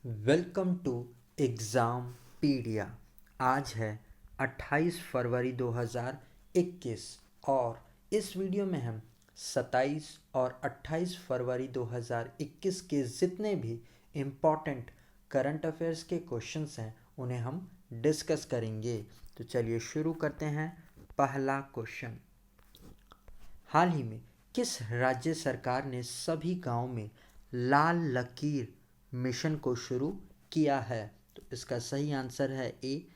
Welcome to exam पीडिया। आज है 28 फरवरी 2021 और इस वीडियो में हम 27 और 28 फरवरी 2021 के जितने भी इम्पॉर्टेंट करंट अफेयर्स के क्वेश्चंस हैं उन्हें हम डिस्कस करेंगे। तो चलिए शुरू करते हैं। पहला क्वेश्चन, हाल ही में किस राज्य सरकार ने सभी गांव में लाल लकीर मिशन को शुरू किया है? तो इसका सही आंसर है ए,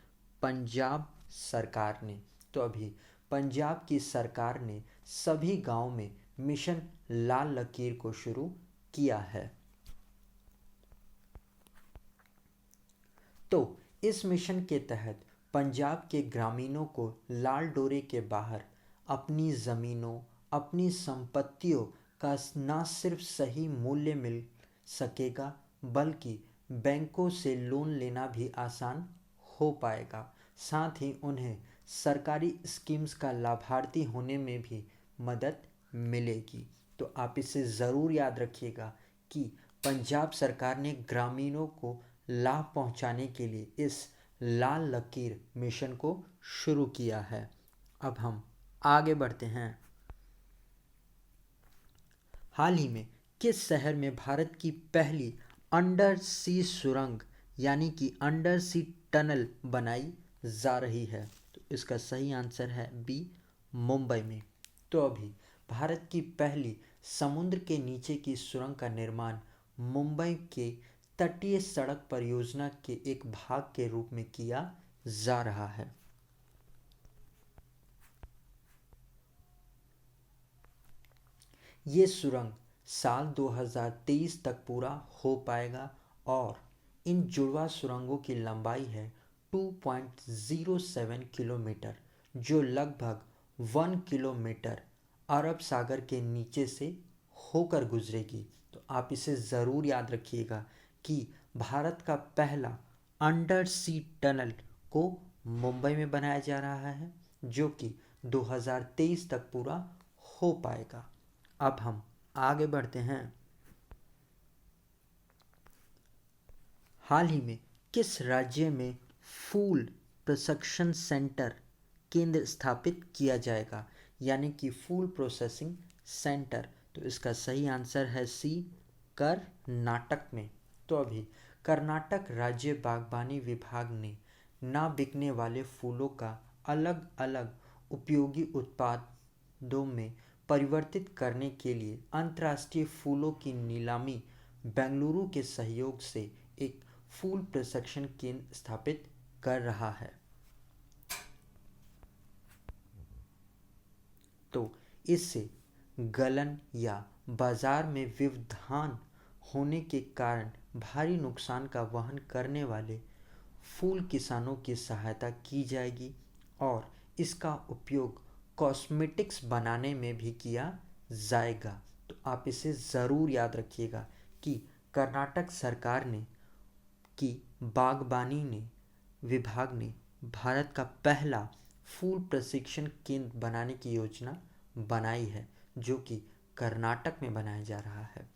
पंजाब सरकार ने। तो अभी पंजाब की सरकार ने सभी गांव में मिशन लाल लकीर को शुरू किया है। तो इस मिशन के तहत पंजाब के ग्रामीणों को लाल डोरे के बाहर अपनी ज़मीनों, अपनी संपत्तियों का न सिर्फ सही मूल्य मिल सकेगा बल्कि बैंकों से लोन लेना भी आसान हो पाएगा। साथ ही उन्हें सरकारी स्कीम्स का लाभार्थी होने में भी मदद मिलेगी। तो आप इसे ज़रूर याद रखिएगा कि पंजाब सरकार ने ग्रामीणों को लाभ पहुंचाने के लिए इस लाल लकीर मिशन को शुरू किया है। अब हम आगे बढ़ते हैं। हाल ही में किस शहर में भारत की पहली अंडर सी सुरंग यानी कि अंडर सी टनल बनाई जा रही है? तो इसका सही आंसर है बी, मुंबई में। तो अभी भारत की पहली समुद्र के नीचे की सुरंग का निर्माण मुंबई के तटीय सड़क परियोजना के एक भाग के रूप में किया जा रहा है। ये सुरंग साल 2023 तक पूरा हो पाएगा और इन जुड़वा सुरंगों की लंबाई है 2.07 किलोमीटर, जो लगभग 1 किलोमीटर अरब सागर के नीचे से होकर गुजरेगी। तो आप इसे ज़रूर याद रखिएगा कि भारत का पहला अंडर सी टनल को मुंबई में बनाया जा रहा है, जो कि 2023 तक पूरा हो पाएगा। अब हम आगे बढ़ते हैं। हाल ही में किस राज्य में फूल प्रोसेक्शन सेंटर केंद्र स्थापित किया जाएगा, यानी कि फूल प्रोसेसिंग सेंटर? तो इसका सही आंसर है सी, कर्नाटक में। तो अभी कर्नाटक राज्य बागवानी विभाग ने ना बिकने वाले फूलों का अलग अलग उपयोगी उत्पादों में परिवर्तित करने के लिए अंतर्राष्ट्रीय फूलों की नीलामी बेंगलुरु के सहयोग से एक फूल प्रशिक्षण केंद्र स्थापित कर रहा है। तो इससे गलन या बाजार में व्यवधान होने के कारण भारी नुकसान का वहन करने वाले फूल किसानों की सहायता की जाएगी और इसका उपयोग कॉस्मेटिक्स बनाने में भी किया जाएगा। तो आप इसे ज़रूर याद रखिएगा कि कर्नाटक सरकार ने की बागबानी ने विभाग ने भारत का पहला फूल प्रशिक्षण केंद्र बनाने की योजना बनाई है, जो कि कर्नाटक में बनाया जा रहा है।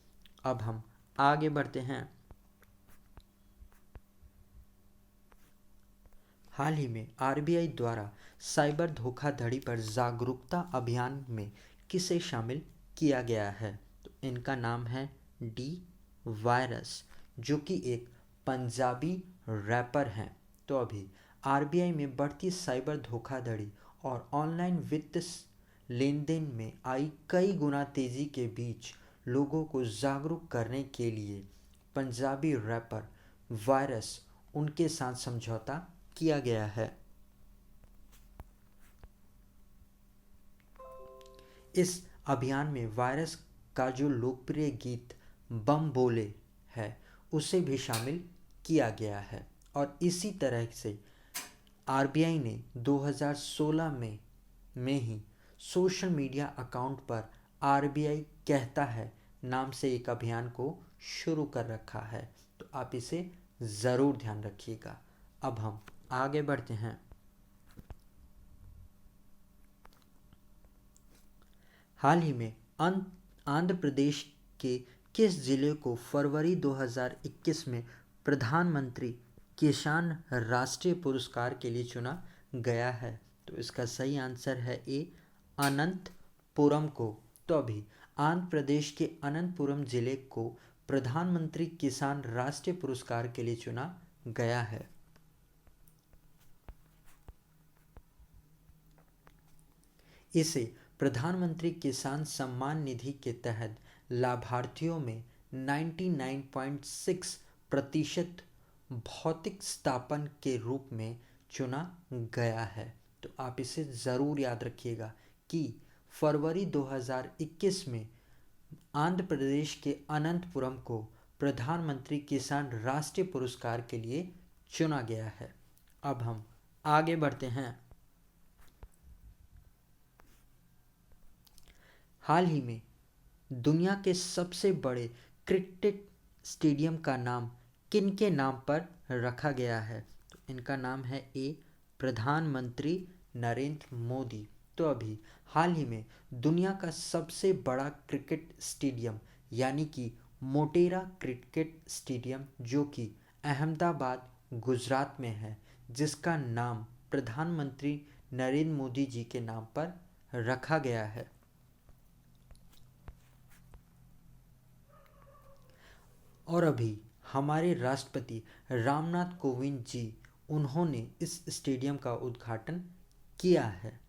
अब हम आगे बढ़ते हैं। हाल ही में आरबीआई द्वारा साइबर धोखाधड़ी पर जागरूकता अभियान में किसे शामिल किया गया है? तो इनका नाम है डी वायरस, जो कि एक पंजाबी रैपर हैं। तो अभी आरबीआई में बढ़ती साइबर धोखाधड़ी और ऑनलाइन वित्त लेन देन में आई कई गुना तेज़ी के बीच लोगों को जागरूक करने के लिए पंजाबी रैपर वायरस उनके साथ समझौता किया गया है। इस अभियान में वायरस का जो लोकप्रिय गीत बम बोले है उसे भी शामिल किया गया है। और इसी तरह से आरबीआई ने 2016 में ही सोशल मीडिया अकाउंट पर आरबीआई कहता है नाम से एक अभियान को शुरू कर रखा है। तो आप इसे ज़रूर ध्यान रखिएगा। अब हम आगे बढ़ते हैं। हाल ही में आंध्र प्रदेश के किस जिले को फरवरी 2021 में प्रधानमंत्री किसान राष्ट्रीय पुरस्कार के लिए चुना गया है? तो इसका सही आंसर है ए, अनंतपुरम को। तो अभी आंध्र प्रदेश के अनंतपुरम जिले को प्रधानमंत्री किसान राष्ट्रीय पुरस्कार के लिए चुना गया है। इसे प्रधानमंत्री किसान सम्मान निधि के तहत लाभार्थियों में 99.6% भौतिक स्थापन के रूप में चुना गया है। तो आप इसे ज़रूर याद रखिएगा कि फरवरी 2021 में आंध्र प्रदेश के अनंतपुरम को प्रधानमंत्री किसान राष्ट्रीय पुरस्कार के लिए चुना गया है। अब हम आगे बढ़ते हैं। हाल ही में दुनिया के सबसे बड़े क्रिकेट स्टेडियम का नाम किनके नाम पर रखा गया है? तो इनका नाम है ए, प्रधानमंत्री नरेंद्र मोदी। तो अभी हाल ही में दुनिया का सबसे बड़ा क्रिकेट स्टेडियम यानी कि मोटेरा क्रिकेट स्टेडियम, जो कि अहमदाबाद गुजरात में है, जिसका नाम प्रधानमंत्री नरेंद्र मोदी जी के नाम पर रखा गया है। और अभी हमारे राष्ट्रपति रामनाथ कोविंद जी, उन्होंने इस स्टेडियम का उद्घाटन किया है।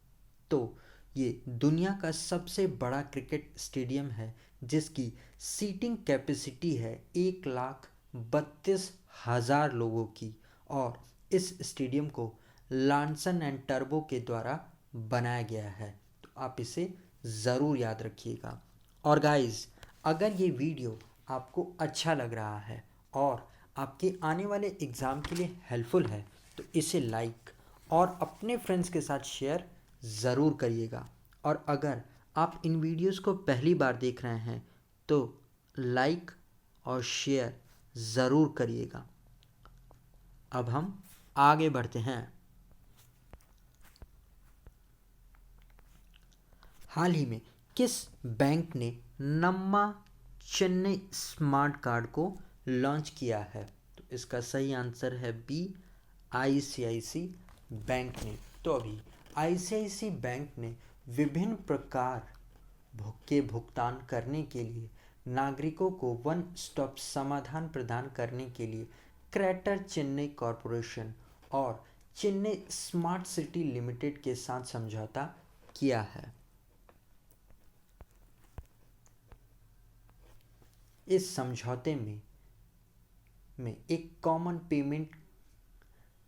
तो ये दुनिया का सबसे बड़ा क्रिकेट स्टेडियम है, जिसकी सीटिंग कैपेसिटी है 1,32,000 लोगों की, और इस स्टेडियम को लार्सन एंड टर्बो के द्वारा बनाया गया है। तो आप इसे ज़रूर याद रखिएगा। और गाइस, अगर ये वीडियो आपको अच्छा लग रहा है और आपके आने वाले एग्ज़ाम के लिए हेल्पफुल है, तो इसे लाइक और अपने फ्रेंड्स के साथ शेयर ज़रूर करिएगा। और अगर आप इन वीडियोस को पहली बार देख रहे हैं तो लाइक और शेयर ज़रूर करिएगा। अब हम आगे बढ़ते हैं। हाल ही में किस बैंक ने नम्मा चेन्नई स्मार्ट कार्ड को लॉन्च किया है? तो इसका सही आंसर है बी, आईसीआईसी बैंक ने। तो अभी आईसीआईसी बैंक ने विभिन्न प्रकार के भुगतान करने के लिए नागरिकों को वन स्टॉप समाधान प्रदान करने के लिए ग्रेटर चेन्नई कॉरपोरेशन और चेन्नई स्मार्ट सिटी लिमिटेड के साथ समझौता किया है। इस समझौते में एक कॉमन पेमेंट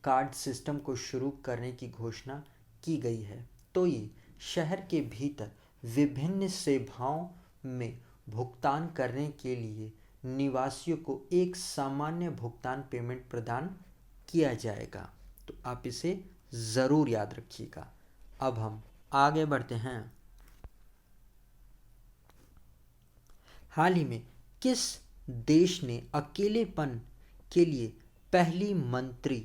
कार्ड सिस्टम को शुरू करने की घोषणा की गई है। तो ये शहर के भीतर विभिन्न सेवाओं में भुगतान करने के लिए निवासियों को एक सामान्य भुगतान पेमेंट प्रदान किया जाएगा। तो आप इसे ज़रूर याद रखिएगा। अब हम आगे बढ़ते हैं। हाल ही में किस देश ने अकेलेपन के लिए पहली मंत्री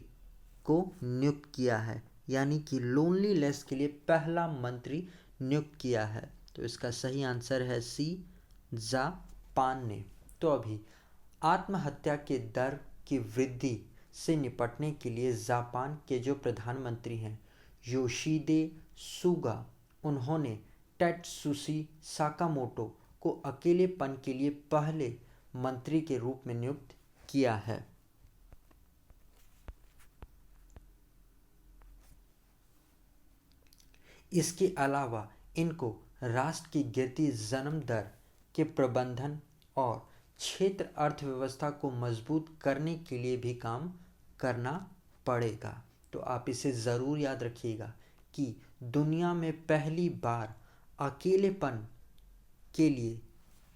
को नियुक्त किया है, यानी कि लोनलीनेस के लिए पहला मंत्री नियुक्त किया है? तो इसका सही आंसर है सी, जापान ने। तो अभी आत्महत्या के दर की वृद्धि से निपटने के लिए जापान के जो प्रधानमंत्री हैं योशिहिदे सुगा, उन्होंने टेत्सुशी साकामोटो को अकेलेपन के लिए पहले मंत्री के रूप में नियुक्त किया है। इसके अलावा इनको राष्ट्र की गिरती जन्म दर के प्रबंधन और क्षेत्र अर्थव्यवस्था को मजबूत करने के लिए भी काम करना पड़ेगा। तो आप इसे ज़रूर याद रखिएगा कि दुनिया में पहली बार अकेलेपन के लिए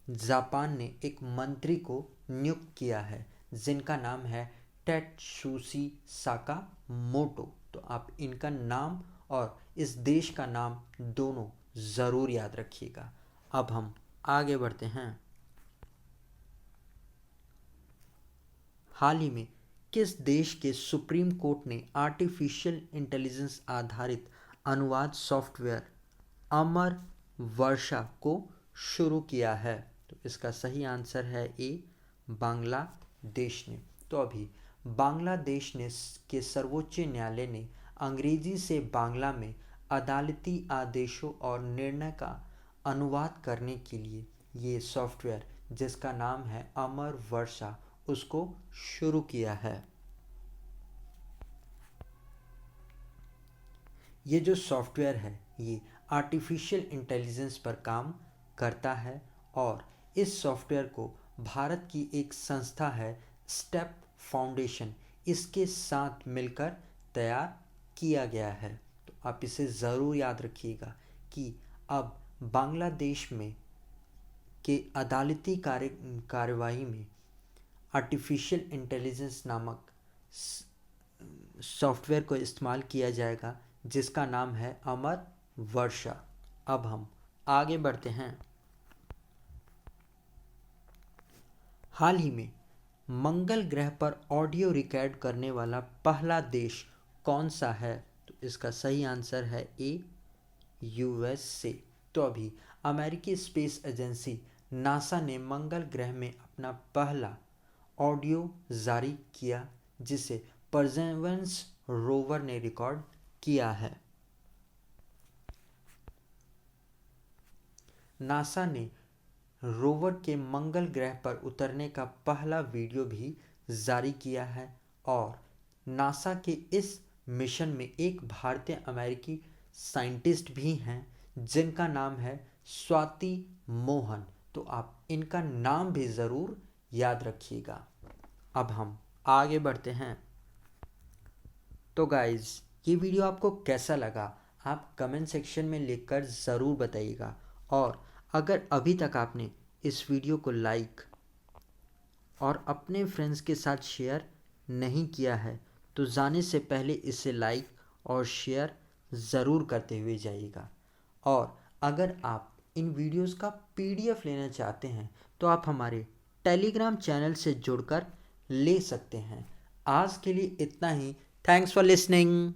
जापान ने एक मंत्री को नियुक्त किया है, जिनका नाम है टेत्सुशी साकामोटो। तो आप इनका नाम और इस देश का नाम दोनों ज़रूर याद रखिएगा। अब हम आगे बढ़ते हैं। हाल ही में किस देश के सुप्रीम कोर्ट ने आर्टिफिशियल इंटेलिजेंस आधारित अनुवाद सॉफ्टवेयर अमर वर्षा को शुरू किया है? तो इसका सही आंसर है ए, बांग्लादेश ने। तो अभी बांग्लादेश के सर्वोच्च न्यायालय ने अंग्रेजी से बांग्ला में अदालती आदेशों और निर्णय का अनुवाद करने के लिए ये सॉफ्टवेयर, जिसका नाम है अमर वर्षा, उसको शुरू किया है। ये जो सॉफ्टवेयर है ये आर्टिफिशियल इंटेलिजेंस पर काम करता है और इस सॉफ्टवेयर को भारत की एक संस्था है स्टेप फाउंडेशन, इसके साथ मिलकर तैयार किया गया है। तो आप इसे ज़रूर याद रखिएगा कि अब बांग्लादेश में के अदालती कार्यवाही में आर्टिफिशियल इंटेलिजेंस नामक सॉफ्टवेयर को इस्तेमाल किया जाएगा, जिसका नाम है अमर वर्षा। अब हम आगे बढ़ते हैं। हाल ही में मंगल ग्रह पर ऑडियो रिकॉर्ड करने वाला पहला देश कौन सा है? तो इसका सही आंसर है ए, यूएसए। तो अभी अमेरिकी स्पेस एजेंसी नासा ने मंगल ग्रह में अपना पहला ऑडियो जारी किया, जिसे परसेवरेंस रोवर ने रिकॉर्ड किया है। नासा ने रोवर के मंगल ग्रह पर उतरने का पहला वीडियो भी जारी किया है और नासा के इस मिशन में एक भारतीय अमेरिकी साइंटिस्ट भी हैं, जिनका नाम है स्वाति मोहन। तो आप इनका नाम भी ज़रूर याद रखिएगा। अब हम आगे बढ़ते हैं। तो गाइज़, ये वीडियो आपको कैसा लगा आप कमेंट सेक्शन में लिखकर ज़रूर बताइएगा, और अगर अभी तक आपने इस वीडियो को लाइक और अपने फ्रेंड्स के साथ शेयर नहीं किया है तो जाने से पहले इसे लाइक और शेयर ज़रूर करते हुए जाइएगा। और अगर आप इन वीडियोस का पीडीएफ लेना चाहते हैं तो आप हमारे टेलीग्राम चैनल से जुड़कर ले सकते हैं। आज के लिए इतना ही। Thanks for listening.